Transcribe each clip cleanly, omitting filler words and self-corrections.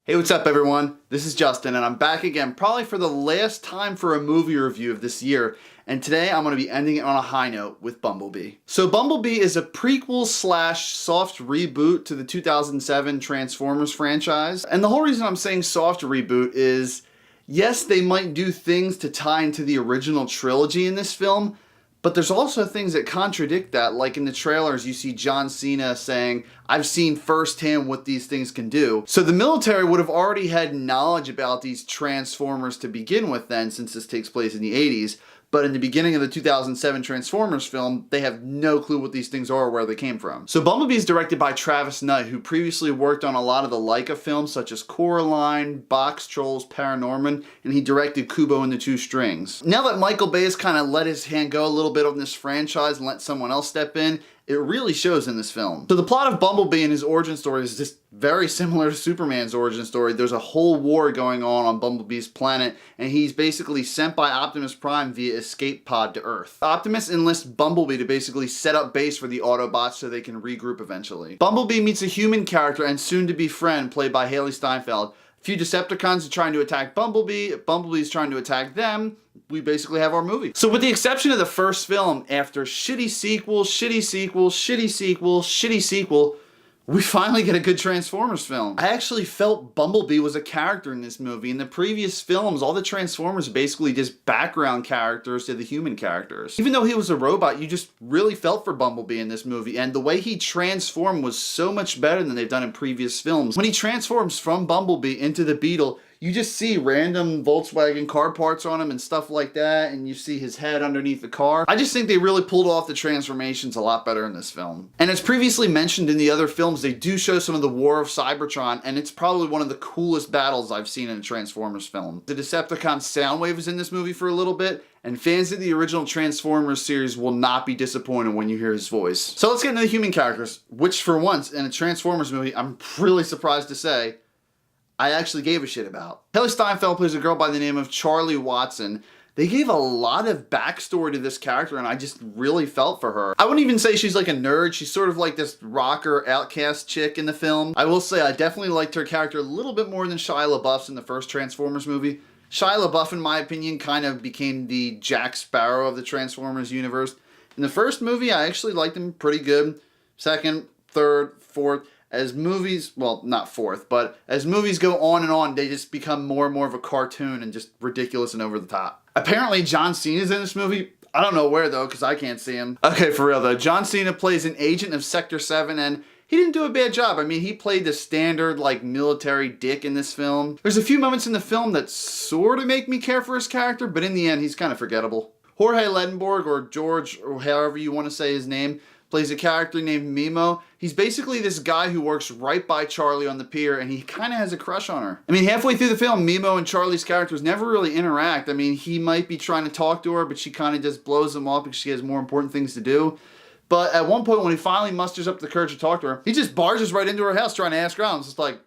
Hey, what's up everyone? This is Justin and I'm back again probably for the last time for a movie review of this year, and today I'm going to be ending it on a high note with Bumblebee. So Bumblebee is a prequel slash soft reboot to the 2007 Transformers franchise, and the whole reason I'm saying soft reboot is yes, they might do things to tie into the original trilogy in this film, but there's also things that contradict that, like in the trailers you see John Cena saying, I've seen firsthand what these things can do. So the military would have already had knowledge about these Transformers to begin with then, since this takes place in the 80s. But in the beginning of the 2007 Transformers film, they have no clue what these things are or where they came from. So Bumblebee is directed by Travis Knight, who previously worked on a lot of the Laika films such as Coraline, Box Trolls, Paranorman, and he directed Kubo and the Two Strings. Now that Michael Bay has kind of let his hand go a little bit on this franchise and let someone else step in, it really shows in this film. So the plot of Bumblebee and his origin story is just very similar to Superman's origin story. There's a whole war going on Bumblebee's planet, and he's basically sent by Optimus Prime via escape pod to Earth. Optimus enlists Bumblebee to basically set up base for the Autobots so they can regroup eventually. Bumblebee meets a human character and soon-to-be friend played by Haley Steinfeld. A few Decepticons are trying to attack Bumblebee, Bumblebee's trying to attack them. We basically have our movie. So with the exception of the first film, after shitty sequel, shitty sequel, shitty sequel, shitty sequel, we finally get a good Transformers film. I actually felt Bumblebee was a character in this movie. In the previous films, all the Transformers are basically just background characters to the human characters. Even though he was a robot, you just really felt for Bumblebee in this movie, and the way he transformed was so much better than they've done in previous films. When he transforms from Bumblebee into the Beetle, you just see random Volkswagen car parts on him and stuff like that, and you see his head underneath the car. I just think they really pulled off the transformations a lot better in this film. And as previously mentioned in the other films, they do show some of the War of Cybertron, and it's probably one of the coolest battles I've seen in a Transformers film. The Decepticon Soundwave is in this movie for a little bit, and fans of the original Transformers series will not be disappointed when you hear his voice. So let's get into the human characters, which for once in a Transformers movie, I'm really surprised to say, I actually gave a shit about. Haley Steinfeld plays a girl by the name of Charlie Watson. They gave a lot of backstory to this character and I just really felt for her. I wouldn't even say she's like a nerd. She's sort of like this rocker outcast chick in the film. I will say I definitely liked her character a little bit more than Shia LaBeouf's in the first Transformers movie. Shia LaBeouf, in my opinion, kind of became the Jack Sparrow of the Transformers universe. In the first movie, I actually liked him pretty good. Second, third, fourth. As movies, well, not fourth, but as movies go on and on, they just become more and more of a cartoon and just ridiculous and over the top. Apparently, John Cena's in this movie. I don't know where, though, because I can't see him. Okay, for real, though. John Cena plays an agent of Sector 7, and he didn't do a bad job. I mean, he played the standard, like, military dick in this film. There's a few moments in the film that sort of make me care for his character, but in the end, he's kind of forgettable. Jorge Ledenborg, or George, or however you want to say his name, plays a character named Mimo. He's basically this guy who works right by Charlie on the pier, and he kind of has a crush on her. I mean, halfway through the film, Mimo and Charlie's characters never really interact. I mean, he might be trying to talk to her, but she kind of just blows him off because she has more important things to do. But at one point, when he finally musters up the courage to talk to her, he just barges right into her house trying to ask her out. It's just like,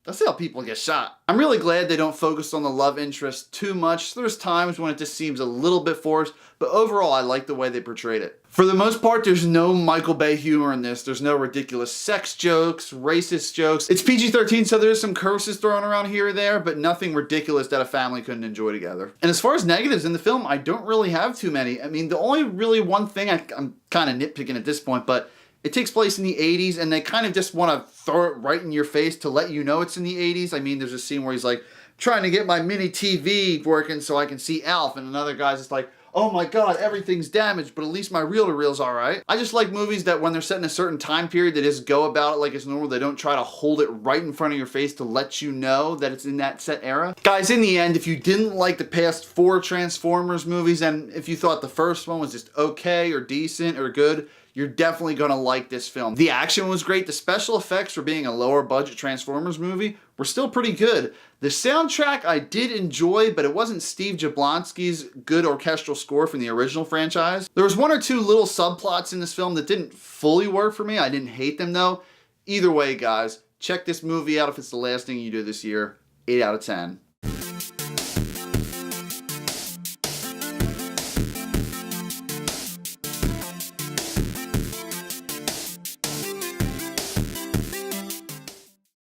that's how people get shot. I'm really glad they don't focus on the love interest too much. There's times when it just seems a little bit forced, but overall I like the way they portrayed it. For the most part, there's no Michael Bay humor in this. There's no ridiculous sex jokes, racist jokes. It's PG-13, so there's some curses thrown around here or there, but nothing ridiculous that a family couldn't enjoy together. And as far as negatives in the film, I don't really have too many. I mean, the only really one thing, I'm kind of nitpicking at this point, but it takes place in the 80s, and they kind of just want to throw it right in your face to let you know it's in the 80s. I mean, there's a scene where he's like, trying to get my mini TV working so I can see Alf, and another guy's just like, oh my god, everything's damaged, but at least my reel-to-reel's alright. I just like movies that when they're set in a certain time period, they just go about it like it's normal. They don't try to hold it right in front of your face to let you know that it's in that set era. Guys, in the end, if you didn't like the past 4 Transformers movies, and if you thought the first one was just okay or decent or good, you're definitely going to like this film. The action was great. The special effects for being a lower budget Transformers movie were still pretty good. The soundtrack I did enjoy, but it wasn't Steve Jablonsky's good orchestral score from the original franchise. There was 1 or 2 little subplots in this film that didn't fully work for me. I didn't hate them though. Either way, guys, check this movie out if it's the last thing you do this year. 8 out of 10.